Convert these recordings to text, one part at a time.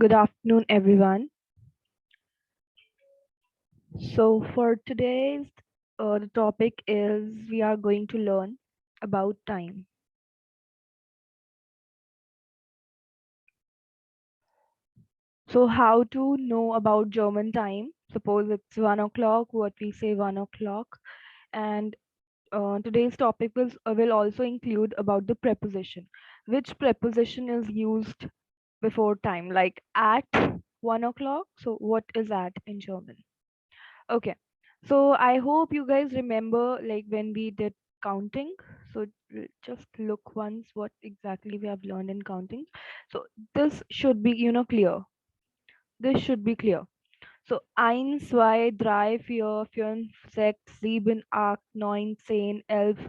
Good afternoon, everyone. So, for today's the topic is we are going to learn about time. So, how to know about German time? Suppose it's 1 o'clock, what we say 1 o'clock, and today's topic will also include about the preposition. Which preposition is used before time, like at 1 o'clock? So, what is at in German? Okay. So I hope you guys remember like when we did counting. So just look once what exactly we have learned in counting. So this should be, clear. This should be clear. So eins, zwei, drei, vier, fünf, sechs, sieben, acht, neun, zehn, 11,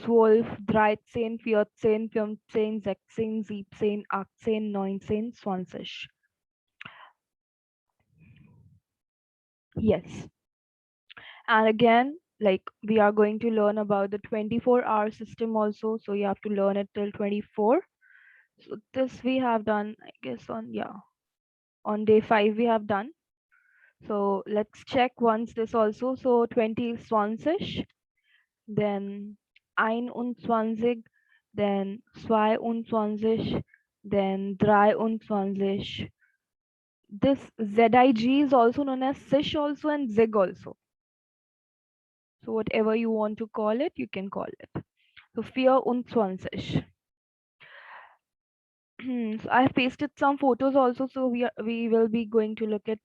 12, 13, 14, 15, 16, 17, 18, 19, 20. Yes. And again, like we are going to learn about the 24-hour system also. So you have to learn it till 24. So this we have done, I guess, on day 5 we have done. So let's check once this also. So 20 is 20, then 21, then 22, then 23. This ZIG is also known as SISH also and ZIG also. So whatever you want to call it, you can call it. So 24. So I have pasted some photos also, so we will be going to look at.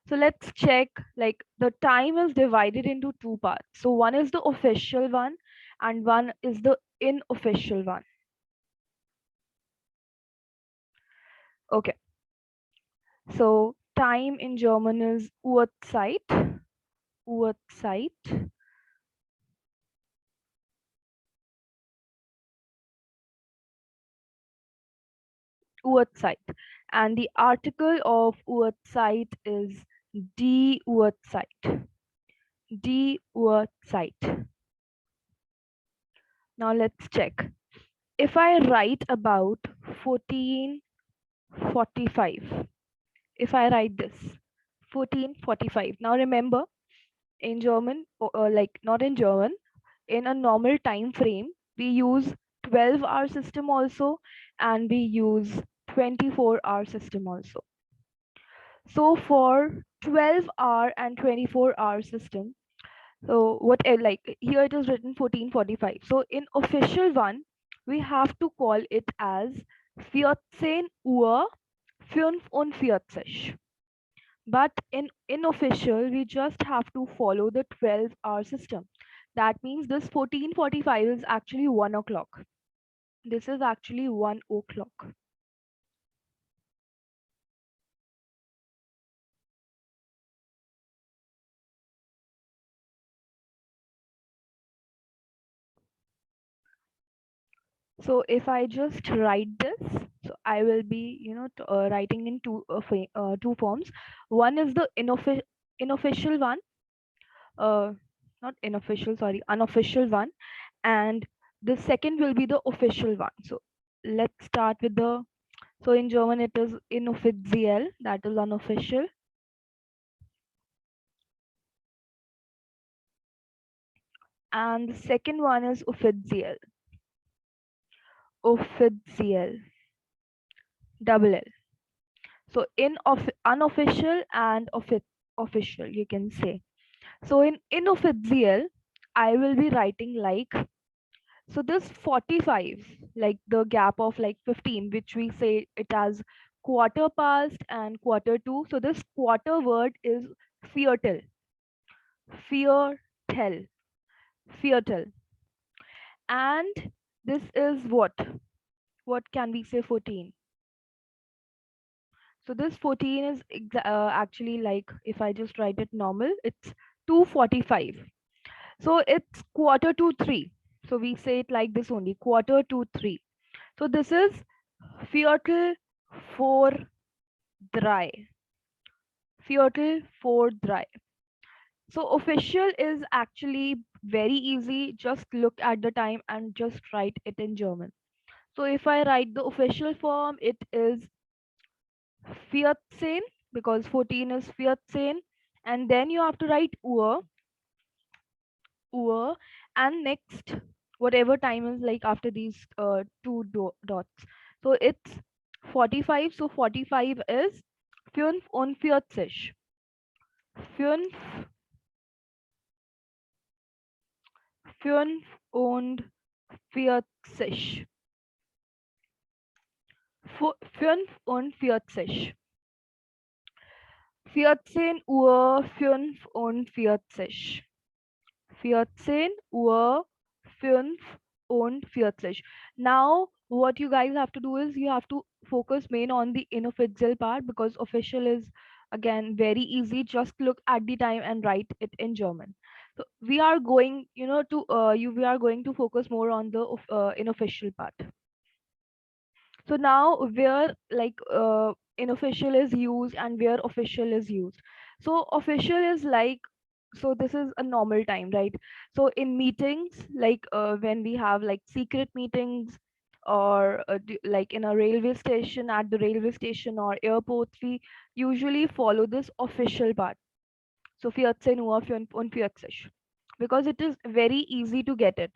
So let's check, like the time is divided into two parts. So one is the official one and one is the unofficial one. Okay. So time in German is Uhrzeit. Uhrzeit. Uhrzeit. And the article of Uhrzeit is die Uhrzeit. Die Uhrzeit. Now let's check. If I write about 1445, if I write this 1445, now remember in German, like not in German, in a normal time frame, we use 12-hour system also and we use 24-hour system also. So for 12-hour and 24-hour system, so what like here it is written 1445. So in official one, we have to call it as 14 Uhr 45. But in unofficial, we just have to follow the 12-hour system. That means this 1445 is actually 1 o'clock. This is actually 1 o'clock. So if I just write this, so I will be, writing in two forms. One is the unofficial one, uh, not unofficial, sorry, unofficial one, and the second will be the official one. So let's start with the. So in German it is inoffiziell, that is unofficial, and the second one is offiziell. Offiziell, double L. So in unofficial and official, you can say. So in inofficial, I will be writing like, so this 45, like the gap of like 15, which we say it as quarter past and quarter to. So this quarter word is Viertel. Viertel. Viertel. And this is what? What can we say 14? So this 14 is actually like, if I just write it normal, it's 2:45. So it's quarter to 3. So we say it like this only, quarter to 3. So this is Viertel vor drei. Viertel vor drei. So official is actually very easy. Just look at the time and just write it in German. So if I write the official form, it is 14, because 14 is 14. And then you have to write Uhr, and next whatever time is like after these two dots. So it's 45. So 45 is 45. 45. 45. 14 Uhr 45. 14 Uhr 45. Now, what you guys have to do is you have to focus main on the inofficial part, because official is again very easy. Just look at the time and write it in German. So we are going, we are going to focus more on the inofficial part. So now where like unofficial is used and where official is used. So official is like, so this is a normal time, right? So in meetings, like when we have like secret meetings, or like in a railway station, at the railway station or airports, we usually follow this official part. So 14 Uhr 45, because it is very easy to get it.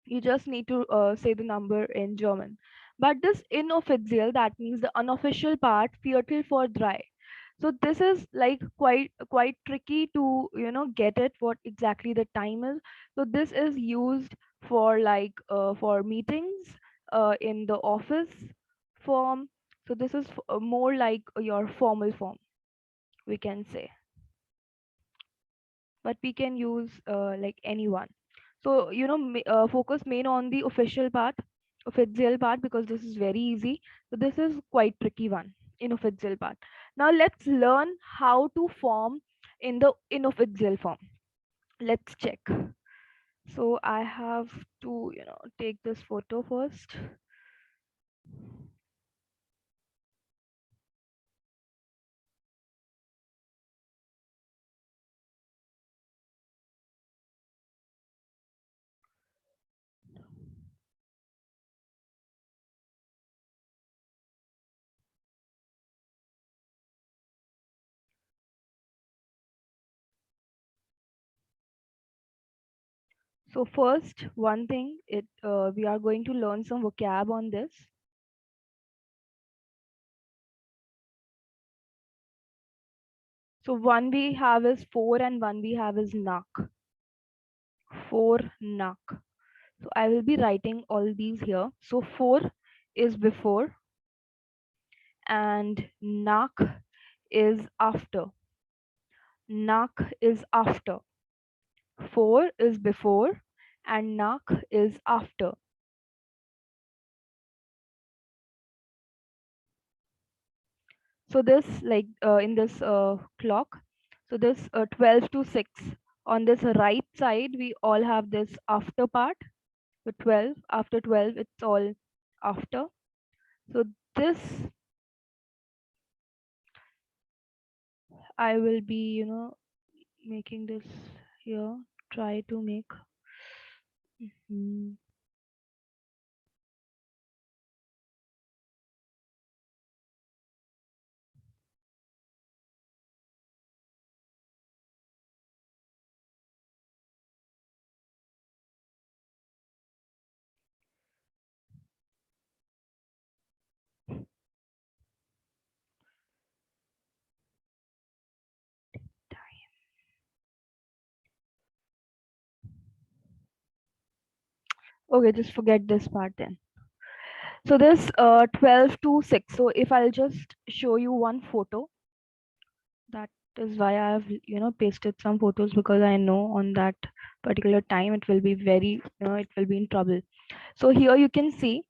You just need to say the number in German. But this inofficial, that means the unofficial part, Viertel vor drei. So this is like quite tricky to get it what exactly the time is. So this is used for like for meetings in the office form. So this is more like your formal form, we can say, but we can use like anyone. So focus main on the official part, because this is very easy. So this is quite tricky one, inofficial part. Now let's learn how to form in the inofficial form. Let's check. So I have to take this photo first. So first, one thing, we are going to learn some vocab on this. So one we have is for, and one we have is nak. For nak. So I will be writing all these here. So for is before, and nak is after. Nak is after. For is before, and nak is after. So this like in this clock, so this 12 to 6, on this right side we all have this after part. So 12, after 12 it's all after. So this I will be making this here, try to make. Mm, okay, just forget this part then. So this 12 to 6. So if I'll just show you one photo, that is why I have pasted some photos, because I know on that particular time it will be very it will be in trouble. So here you can see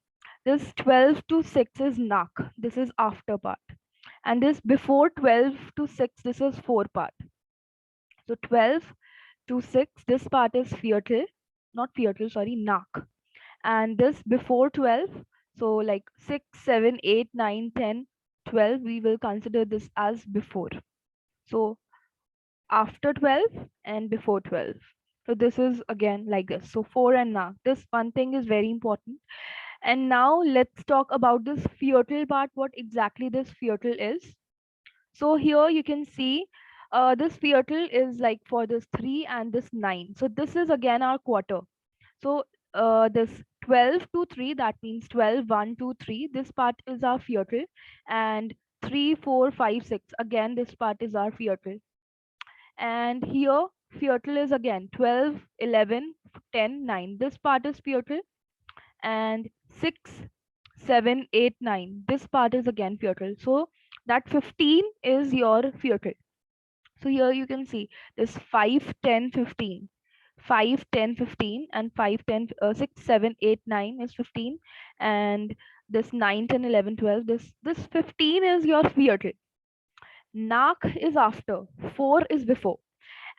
this 12 to 6 is nak. This is after part. And this before 12 to 6, this is for part. So 12 to 6, this part is viertel, not viertel, sorry, nak. And this before 12, so like 6, 7, 8, 9, 10, 12, we will consider this as before. So after 12 and before 12. So this is again like this. So for and now, this one thing is very important. And now let's talk about this Viertel part, what exactly this Viertel is. So here you can see this Viertel is like for this 3 and this 9. So this is again our quarter. So this 12 to 3, that means 12, 1, 2, 3, this part is our Viertel. And 3, 4, 5, 6, again this part is our Viertel. And here Viertel is again 12, 11, 10, 9. This part is Viertel. And 6, 7, 8, 9. This part is again Viertel. So that 15 is your Viertel. So here you can see this 5, 10, 15. 5, 10, 15, and 5, 10, 6, 7, 8, 9 is 15. And this 9, 10, 11, 12, this 15 is your Viertel. Nak is after, 4 is before.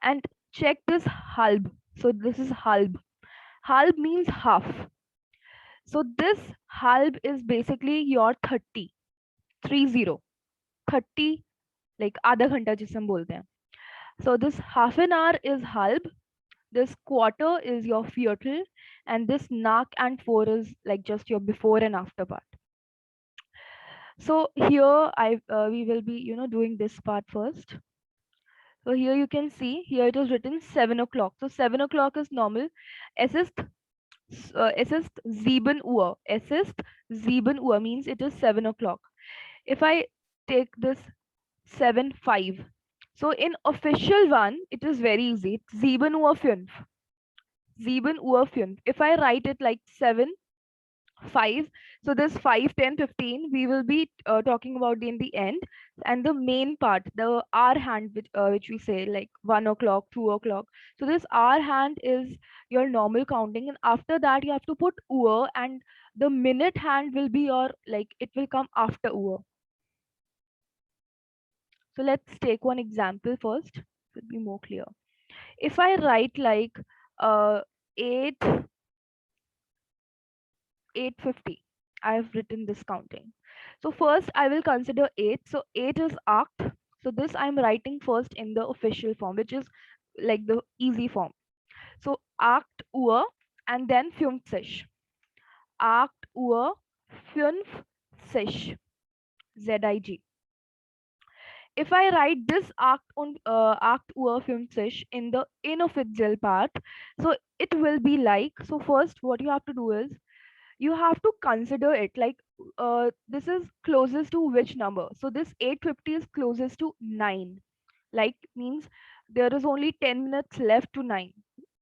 And check this halb. So this is halb. Halb means half. So this halb is basically your 30, 30, 30, like आधा घंटा जिसे हम बोलते हैं. So this half an hour is halb, this quarter is your viertel, and this nak and 4 is like just your before and after part. So here we will be doing this part first. So here you can see here it is written 7 o'clock. So 7 o'clock is normal. Es ist es ist 7 Uhr. Es ist 7 Uhr means it is 7 o'clock. If I take this 7, 5. So in official one, it is very easy. It's 7 Uhr 5. 7 Uhr 5. If I write it like 7, 5, so this 5, 10, 15, we will be talking about in the end. And the main part, the hour hand, which we say like 1 o'clock, 2 o'clock. So this hour hand is your normal counting. And after that, you have to put Uhr, and the minute hand will be your, like, it will come after Uhr. So let's take one example first. It will be more clear. If I write like 8, 850, I have written this counting. So first I will consider 8. So 8 is acht. So this I'm writing first in the official form, which is like the easy form. So acht Uhr and then 50. Acht Uhr 50. ZIG. If I write this Act Uhr 50 in the inofficial part, so it will be like, so first what you have to do is, you have to consider it like, this is closest to which number. So this 850 is closest to 9, like means there is only 10 minutes left to 9.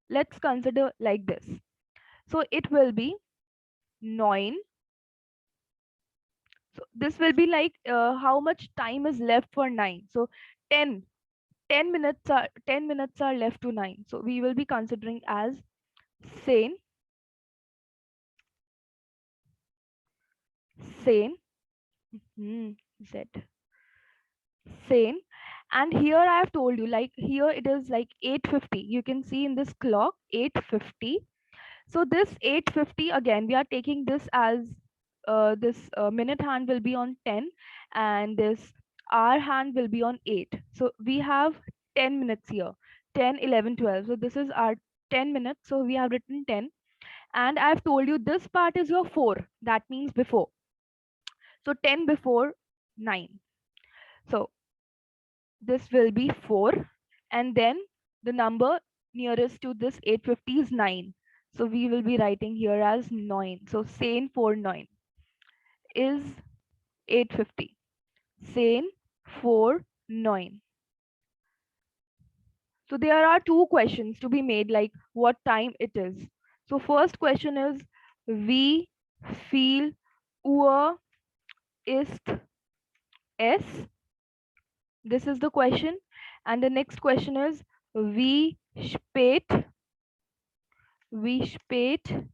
Let's consider like this. So it will be 9. So this will be like how much time is left for 9. So 10 10 minutes are left to 9. So we will be considering as sane, sane, z, sane. And here I have told you, like here it is like 850. You can see in this clock 850. So this 850, again we are taking this as this minute hand will be on 10, and this hour hand will be on 8. So we have 10 minutes here, 10, 11, 12. So this is our 10 minutes. So we have written 10. And I've told you this part is your 4. That means before. So 10 before 9. So this will be 4. And then the number nearest to this 850 is 9. So we will be writing here as 9. So sane 4 9 is 850. Sane 4 9. So there are two questions to be made, like what time it is. So first question is, wie viel Uhr ist es? This is the question. And the next question is, wie spät, wie spät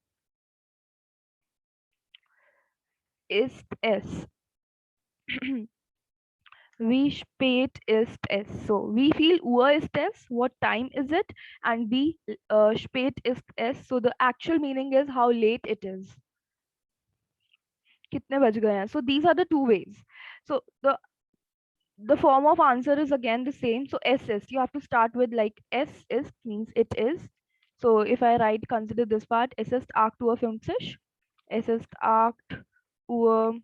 ist es? Wie spät ist es? So, wie viel Uhr ist es? What time is it? And wie spät ist es? So the actual meaning is how late it is. कितने बज गए हैं? So these are the two ways. So the form of answer is again the same. So SS, you have to start with like S is means it is. So if I write, consider this part, es ist 8:50. Es ist 8 Uhr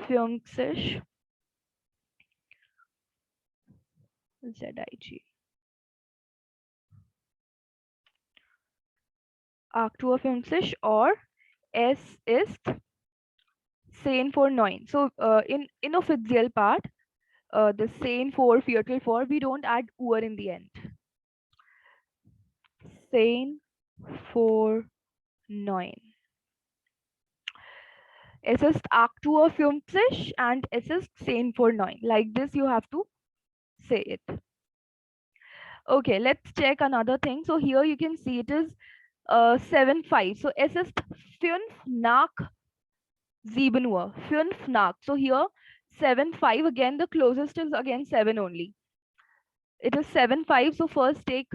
50 ZIG. 8 Uhr 50 or es ist 10 vor 9. So in offizial part, the 10 for Viertel for, we don't add Uhr in the end. 10 vor 9. Es ist 8 Uhr 50 and es ist 10 vor 9. Like this you have to say it. Okay, let's check another thing. So here you can see it is 7:05. So es ist 5 nach 7 Uhr. 5 nach. So here 7:05 again, the closest is again 7 only. It is 7:05. So first take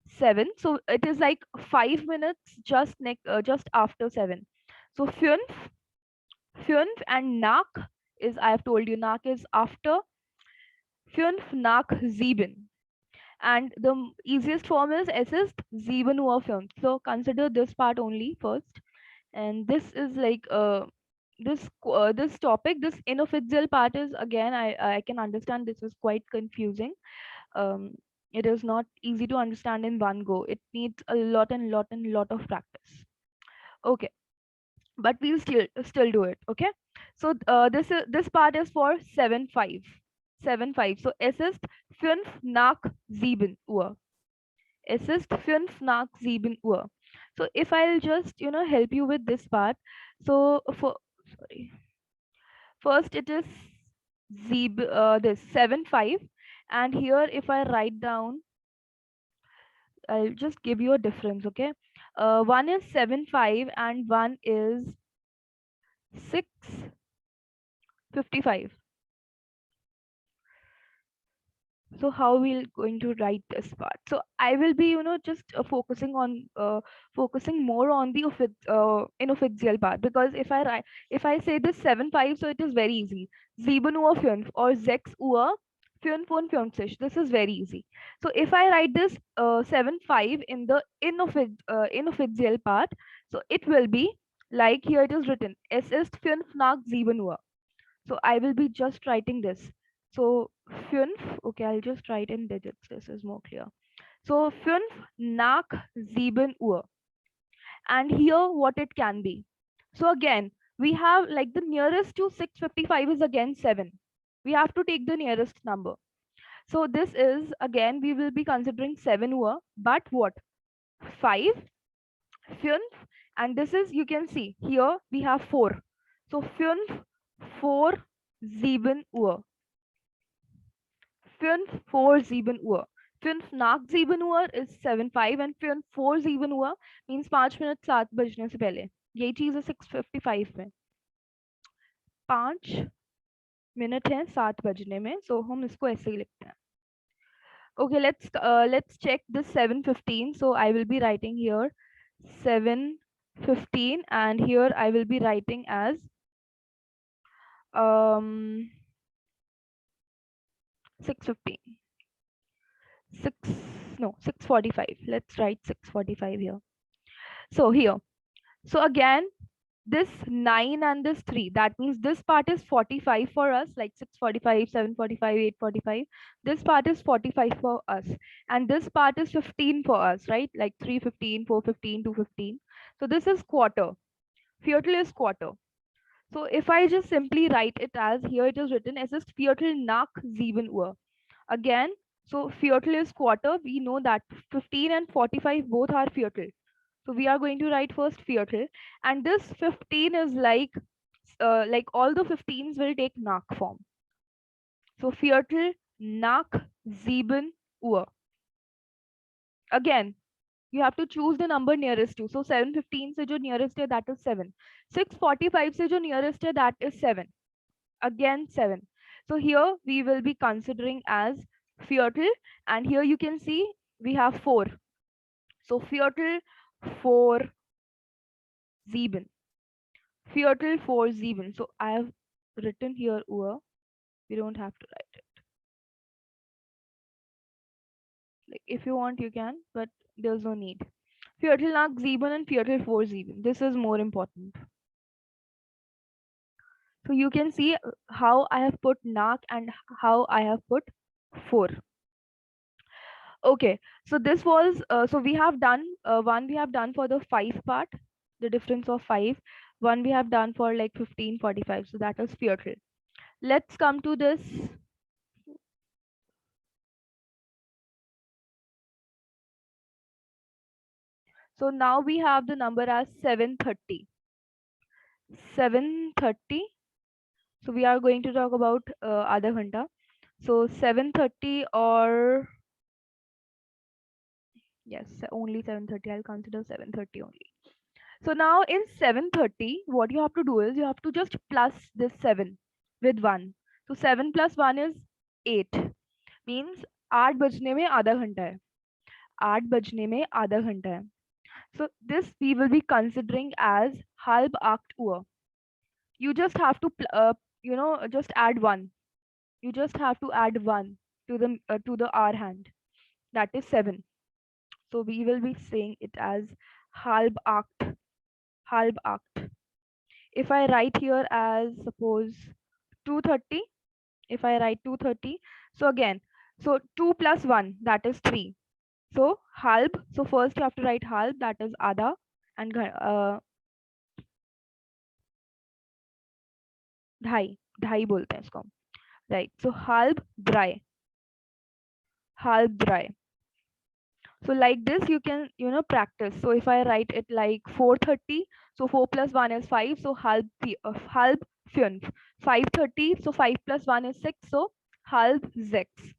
7. So it is like 5 minutes just after 7. So 5 and nach is, I have told you, nach is after 5 nach 7. And the easiest form is es ist 7 Uhr 5. So consider this part only first. And this is like this topic, this inofficial part is, again, I can understand this is quite confusing. Um, it is not easy to understand in one go. It needs a lot and lot of practice. Okay, but we'll still do it. Okay, so this part is for 7:05. 7:05. So es ist 5 nach 7 Uhr. Es ist 5 nach 7 Uhr. So if I'll just help you with this part. So for sorry, first it is this 7:05, and here if I write down, I'll just give you a difference. Okay, one is 7:05 and one is 6:55. So how we'll going to write this part? So I will be just focusing more on the inofficial part, because if I say this 7:05, so it is very easy. 7 Uhr 5 or 6 Uhr 55. This is very easy. So if I write this 7:05 in the inofficial part, so it will be like here it is written, es ist 5 nach 7 Uhr. So I will be just writing this. So 5, okay, I'll just write in digits. This is more clear. So 5 nach 7 Uhr. And here what it can be. So again, we have like the nearest to 6:55 is again 7. We have to take the nearest number. So this is again, we will be considering 7 Uhr, but what? 5, 5, and this is, you can see here we have 4. So 5 4 7 Uhr. 5 4 7 Uhr. 5 nach 7 Uhr is 7:05 and 5 4 7 Uhr means 5 minute 7 बजने से पहले. यही चीज है 6:55 में. 5 minute है 7 बजने में, so हम इसको ऐसे ही लिखते हैं. Okay, let's check this 7:15. So I will be writing here 7:15, and here I will be writing as 6:15. 6:45. Let's write 6:45 here. So here, so again, this 9 and this 3, that means this part is 45 for us, like 6:45, 7:45, 8:45. This part is 45 for us, and this part is 15 for us, right? Like 3:15, 4:15, 2:15. So this is quarter. Viertel is quarter. So if I just simply write it as, here it is written, es ist Viertel nach 7 Uhr. Again, so Viertel is quarter. We know that 15 and 45 both are Viertel. So we are going to write first Viertel, and this 15 is like all the 15s will take nach form. So Viertel nach 7 Uhr. Again, you have to choose the number nearest to. So 7:15 se jo nearest hai, that is 7. 6:45 se jo nearest hai, that is 7. Again 7. So here we will be considering as Viertel, and here you can see we have 4. So Viertel 4 7. Viertel 4 7. So I have written here Uhr. We don't have to write it. Like if you want, you can, but there's no need. Viertel nach 7 and Viertel vor 7. This is more important. So you can see how I have put nach and how I have put vor. Okay, so this was so we have done one we have done for the 5 part, the difference of 5. One we have done for like 15:45. So that is Viertel. Let's come to this. So now we have the number as 7:30. 7:30. So we are going to talk about Adha Ghanta. So 7:30 or yes, only 7:30. I'll consider 7:30 only. So now in 7:30, what you have to do is you have to just plus this 7 with 1. So 7 plus 1 is 8. Means 8 बजने में आधा घंटा है. 8 बजने में आधा घंटा है. So this we will be considering as halb acht Uhr. You just have to just add 1. You just have to add 1 to the hour hand. That is 7. So we will be saying it as halb acht. Halb acht. If I write here as suppose 2:30, if I write 2:30, so again, so 2 plus 1, that is 3. So halb, so first you have to write halb, that is आधा, and ढाई, ढाई बोलते हैं इसको, right? So halb dry, halb dry. So like this you can practice. So if I write it like 4:30, so 4 plus 1 is 5, so halb 5. 5:30, so 5 plus 1 is 6, so halb 6.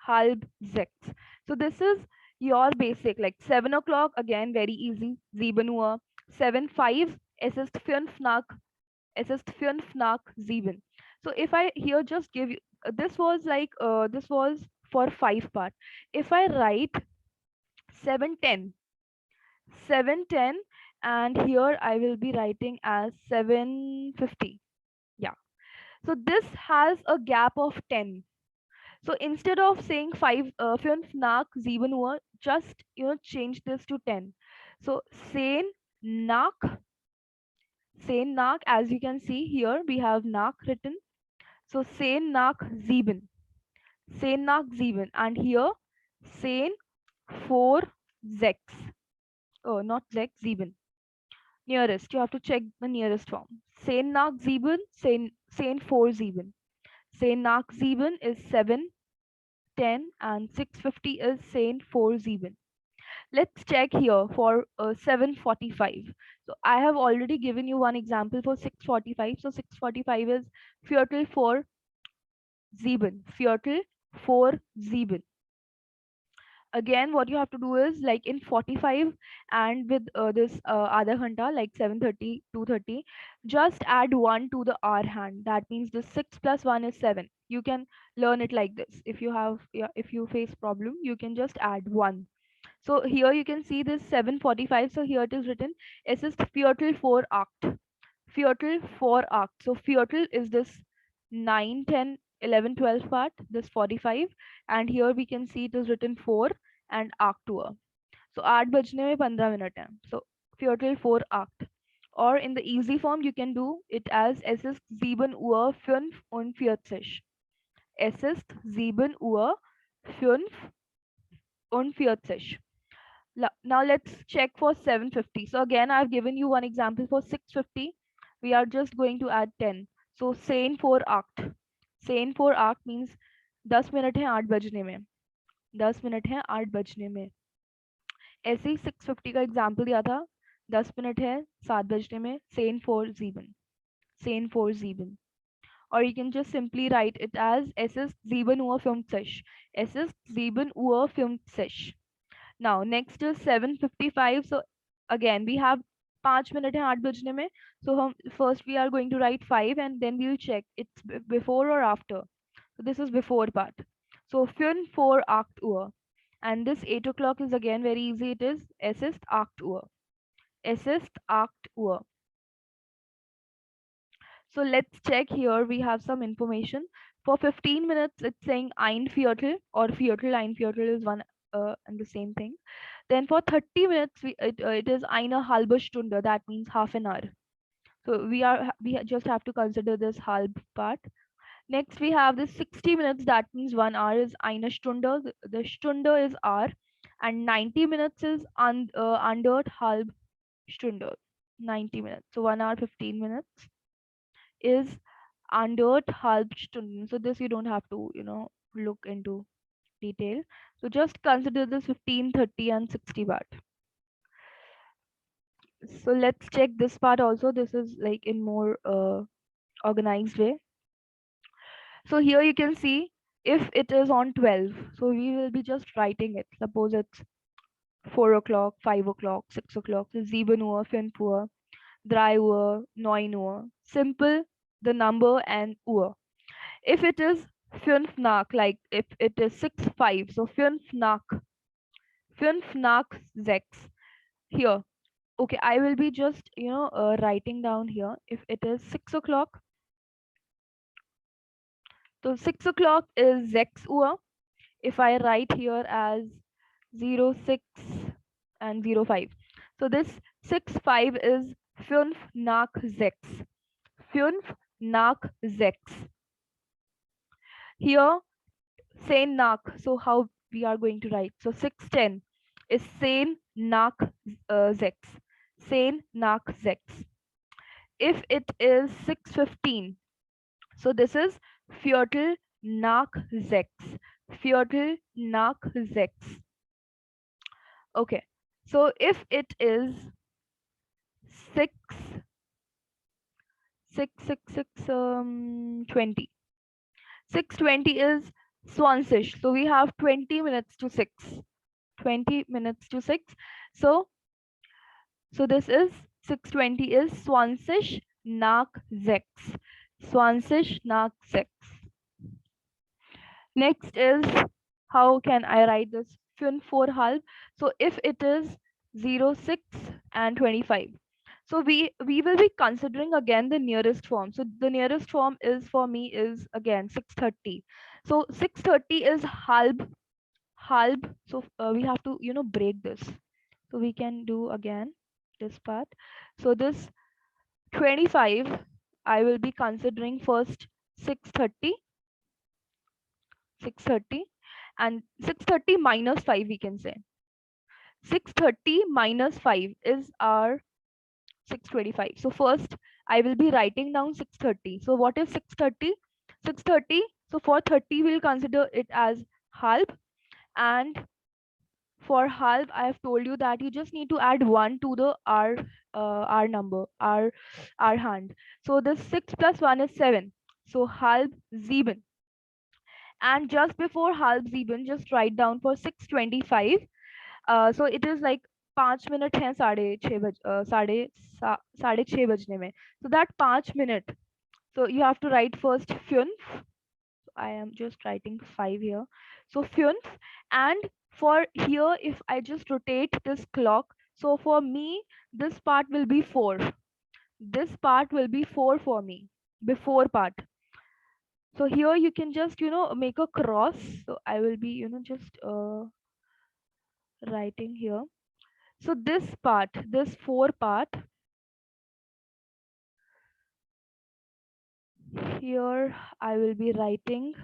Halb 6. So this is your basic, like 7 o'clock, again very easy, 7 Uhr. 7 5, es ist 5 nach, es ist 5 nach 7. So if I here just give you, this was like, this was for 5 part. If I write 7:10, 7:10, and here I will be writing as 7:50. Yeah. So this has a gap of 10. So instead of saying 5 nach 7 Uhr, just change this to 10. So nach, nach, as you can see here we have nach written. So nach 7, nach 7, and here 4 6. Oh, not 6, 7. Nearest, you have to check the nearest form. Nach 7, 4 7. Nach 7 is 7, 10, and 6:50 is 4 7. Let's check here for 7:45. So I have already given you one example for 6:45. So 6:45 is Viertel vor 7. Viertel vor 7. Again, what you have to do is like in 45 and with this Adha Ghanta, like 7:30, 2:30, just add 1 to the hour hand. That means the 6 plus 1 is 7. You can learn it like this. If you have, yeah, if you face problem, you can just add 1. So here you can see this 7:45. So here it is written, es ist Viertel vor 8. Viertel vor 8. So Viertel is this 9, 10, 11, 12 part, this 45. And here we can see it is written 4 and 8 Uhr. So 8 बजने में 15 minute है. So Viertel vor 8. Or in the easy form, you can do it as es ist 7 Uhr 45. Es ist 7 Uhr 45. Now let's check for 7:50. So again, I've given you one example for 6:50. We are just going to add 10. So sane for act. Sane for act means 10 minute है 8 बजने में. 10 minute है 8 बजने में. ऐसे ही 6:50 का example दिया था. 10 मिनट है 7 बजने में. Sane for 7. Sane for 7. Or you can just simply write it as es ist 7 Uhr 50. Es ist 7 Uhr 50. Now next is 7:55. So again we have 5 minute है 8 बजने में. So first we are going to write 5 and then we'll check it's before or after. So this is before part. So 4 8 Uhr. And this 8 o'clock is again very easy. It is es ist 8 Uhr. Es ist 8 Uhr. So let's check here. We have some information. For 15 minutes, it's saying ein Viertel or Viertel, ein Viertel is one and the same thing. Then for 30 minutes, it is eine halbe Stunde. That means half an hour. So we just have to consider this halb part. Next, we have this 60 minutes. That means 1 hour is eine Stunde. The Stunde is hour, and 90 minutes is under halb Stunde. 90 minutes. So 1 hour 15 minutes is under halb Stunde. So this you don't have to look into detail. So just consider this 15, 30, and 60 part. So let's check this part also. This is like in more organized way. So here you can see if it is on 12. So we will be just writing it. Suppose it's 4 o'clock, 5 o'clock, 6 o'clock. So 7 Uhr, 5 Uhr, 3 Uhr, 9 Uhr. Simple, the number and Uhr. If it is 5 nach, like if it is 6, 5. So 5 nach 6. Here. Okay, I will be just, writing down here. If it is 6 o'clock, so 6 o'clock is 6 Uhr. If I write here as 06 and 05. So this 6, 5 is 5 nach 6. 5 nach 6. Here, 10 nach. So how we are going to write? So 610 is 10 nach 6. 10 nach 6. If it is 6:15, so this is Viertel nach 6. Viertel nach 6. Okay. So if it is 6, 20. 6:20 is 20. So we have 20 minutes to 6. 20 minutes to 6. So this is 6:20 is 20 nach 6. 20 nach 6. Next is, how can I write this? 4 half. So if it is 06 and 25. So we will be considering again the nearest form. So the nearest form is for me is again 6:30. So 6:30 is halb. So we have to break this. So we can do again this part. So this 25 I will be considering first 6:30. 6:30 and 6:30 minus 5 we can say. 6:30 minus 5 is our 6:25. So first I will be writing down 6:30. So what is 6:30? 6:30. So for 30 we'll consider it as half, and for half I have told you that you just need to add 1 to the r number, r hand. So the 6 plus 1 is 7. So half 7. And just before half 7, just write down for 6:25. So it is like 5 minutes हैं साढ़े छः बजने में. So that 5 minutes. So you have to write first 5. I am just writing 5 here. So 5, and for here if I just rotate this clock, so for me this part will be 4. This part will be 4 for me. Before part. So here you can just make a cross. So I will be just writing here. So this part, this 4 part, here I will be writing,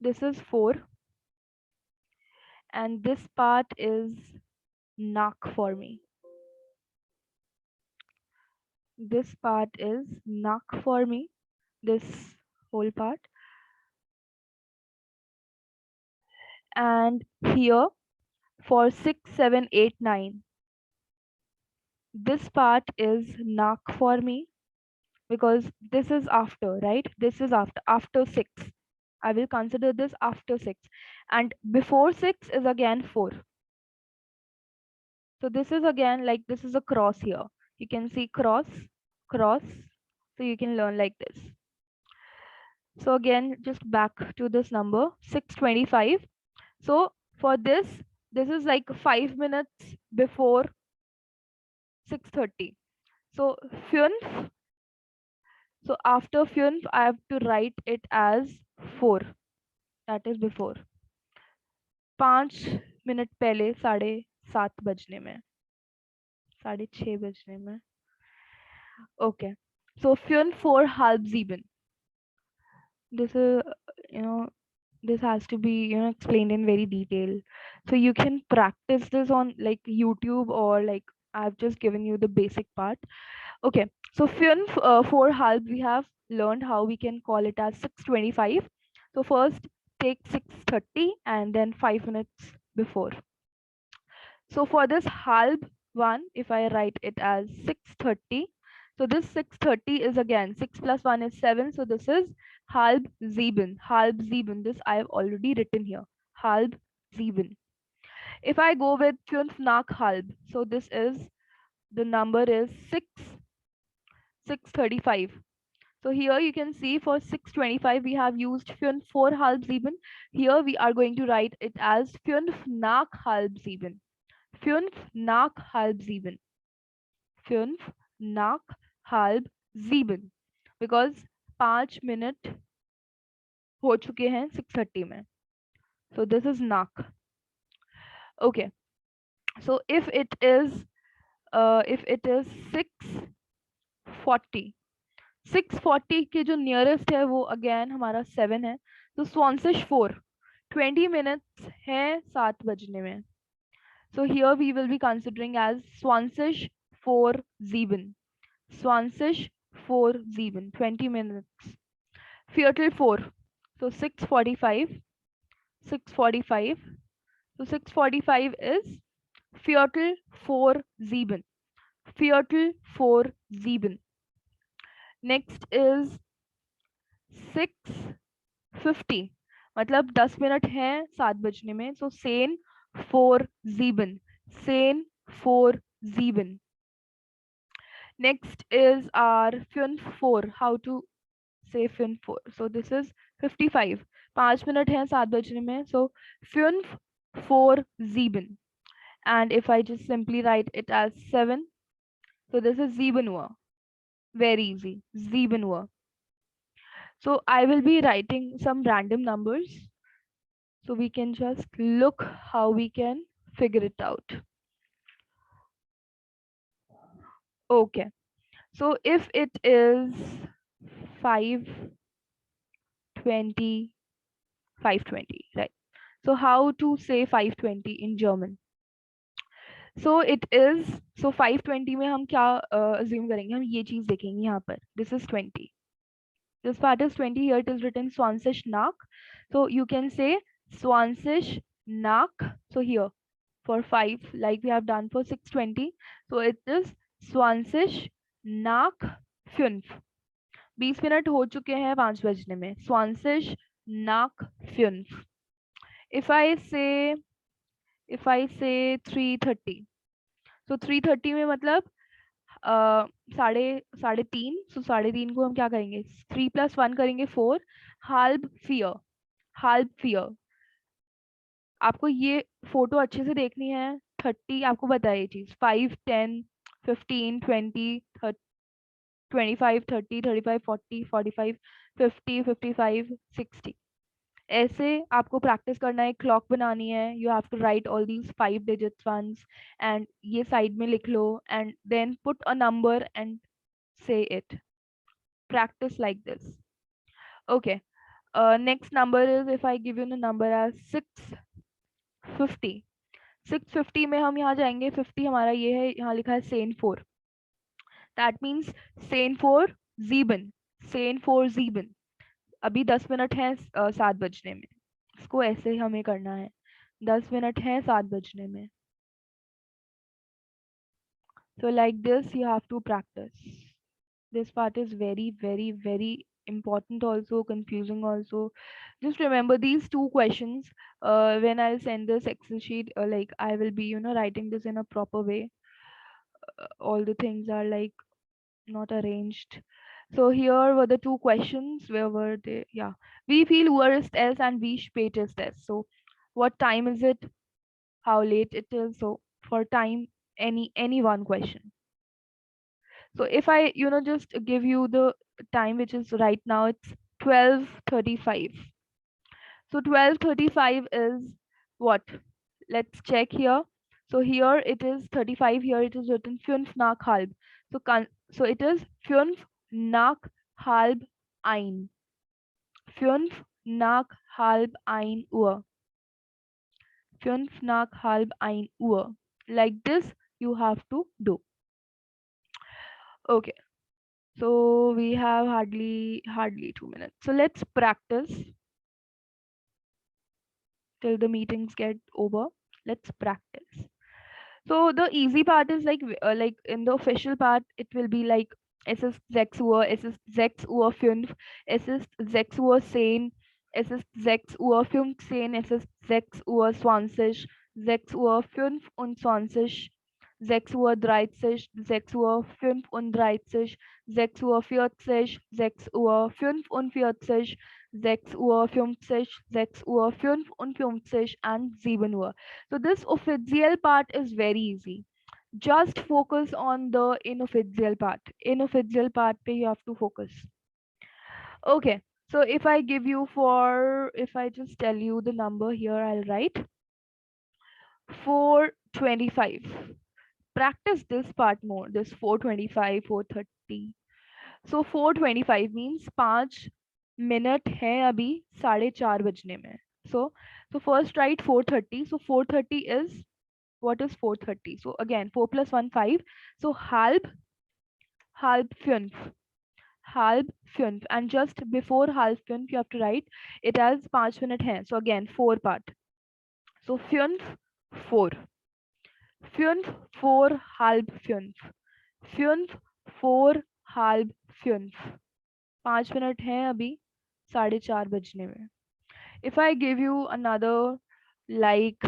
this is 4, and this part is nach for me. This part is nach for me, this whole part. And here for 6, 7, 8, 9, this part is nach for me, because this is after, right? This is after 6. I will consider this after 6, and before 6 is again 4. So this is again like this is a cross here. You can see cross, cross. So you can learn like this. So again, just back to this number 6:25. So for this is like 5 minutes before 6:30. So 5. So after 5, I have to write it as 4. That is before. 5 minutes पहले 7 बजने में, 6:30 बजने में. Okay. So 4:30. This is, you know, this has to be, explained in very detail. So you can practice this on like YouTube, or like I've just given you the basic part. Okay. So 4:30, we have learned how we can call it as 6:25. So first take 6:30 and then 5 minutes before. So for this halb one, if I write it as 6:30, so this 6:30 is again 6 plus 1 is 7. So this is halb sieben. Halb sieben. This I have already written here. Halb sieben. If I go with fünf nach halb, so this is, the number is 6:35. So here you can see for 6:25 we have used fünf vor halb sieben. Here we are going to write it as fünf nach halb sieben. Fünf nach halb sieben. Fünf nach halb sieben. Because 5 minute हो चुके हैं 6:30 में. So this is nach. Okay. So if it is 6:40, 6:40 के जो nearest है वो again हमारा 7 है. तो Swansish 4, 20 minutes है 7 बजने में. So here we will be considering as Swansish 4:07. Swansish 4:07, 20 minutes. Viertel 4. So 6:45. 6:45. So 6:45 is Viertel 4:07. Viertel 4:07. Next is 6:50. मतलब 10 मिनट हैं 7 बजने में. So Sen 4:07. Sen 4:07. Next is our 4. How to say 4? So this is 55. 5 minute हैं 7 बजने में. So 4:07. And if I just simply write it as 7, so this is 7 Uhr. Very easy. 7 Uhr. So I will be writing some random numbers. So we can just look how we can figure it out. Okay. So if it is 5:20, 5:20, right? So how to say 5:20 in German? So it is, so 5:20 में हम क्या assume करेंगे? हम ये चीज देखेंगे यहाँ पर. This is 20. This part is 20. Here it is written 20 nach. So you can say 20 nach. So here for 5, like we have done for 6:20. So it is 20 nach 5. 20 minute हो चुके हैं 5 बजने में. 20 nach 5. If I say 3:30, so 3:30 में मतलब साढ़े तीन. सो 3:30 को हम क्या करेंगे? 3 + 1 करेंगे 4. halb 4. halb 4. आपको ये फोटो अच्छे से देखनी है. 30 आपको पता है ये चीज. 5, 10, 15, 20, 25, 30, 35, 40, 45, 50, 55, 60. ऐसे आपको प्रैक्टिस करना है. क्लॉक बनानी है. You have to write all these 5 digits once and ये साइड में लिख लो and then put a number and say it. Practice like this. Okay. Next number is, if I give you the number as 6:50. 6:50 में हम यहाँ जाएंगे. 50 हमारा ये है, यहाँ लिखा है Sen 4. That means Sen 4:07. Sen 4:07. अभी 10 मिनट हैं 7 बजने में. इसको ऐसे ही हमें करना है. 10 मिनट हैं 7 बजने में. So like this you have to practice. This part is very, very, very important, also confusing also. Just remember these two questions. When I'll send this Excel sheet, like I will be, writing this in a proper way. All the things are like not arranged. So here were the two questions. Where were they? Yeah. Wie viel Uhr ist es and wie spät ist es? So what time is it? How late it is? So for time, any one question. So if I, just give you the time, which is right now, it's 12:35. So 12:35 is what? Let's check here. So here it is 35. Here it is written fünf nach halb. So it is fünf nach halb ein. Fünf nach halb ein Uhr. Fünf nach halb ein Uhr. Like this you have to do. Okay. So we have hardly 2 minutes. So let's practice till the meetings get over. Let's practice. So the easy part is like in the official part, it will be like es ist 6 Uhr, es ist 6 Uhr 5, es ist 6 Uhr 10, es ist 6 Uhr 15, es ist 6 Uhr 20, 6 Uhr 25, 6 Uhr 30, 6 Uhr 35, 6 Uhr 40, 6 Uhr 45, 6 Uhr 50, 6 Uhr 55 and 7 Uhr. So this official part is very easy. Just focus on the inofficial part. Inofficial part pe you have to focus. Okay. So if I just tell you the number here, I'll write 425. Practice this part more. This 425, 430. So 425 means 5 minute हैं अभी 4:30 बजने में. So first write 430. So 430 is, what is 430? So again 4 plus 1 5. So halb fünf. Halb fünf. And just before halb fünf you have to write it as 5 minute हैं. So again 4 part. So fünf 4. Fünf 4 halb fünf. Fünf 4 halb fünf. 5 minute हैं अभी 4:30 बजने में. If I give you another like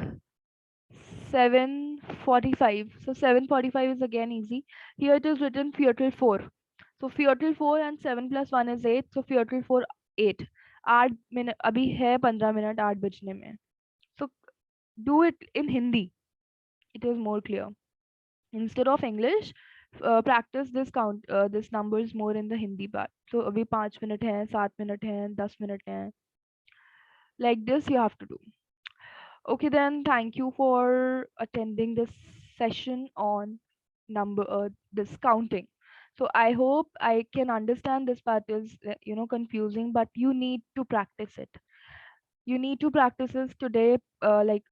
7:45. So 7:45 is again easy. Here it is written Viertel 4. So Viertel 4 and 7 plus 1 is 8. So Viertel 4 8. 8 minute अभी है 15 minute 8 बजने में. So do it in Hindi. It is more clear. Instead of English, practice this numbers more in the Hindi part. So अभी 5 minute हैं 7 minute हैं 10 minute हैं. Like this you have to do. Okay, then thank you for attending this session on this counting. So I hope I can understand this part is confusing, but you need to practice it. You need to practice this today, like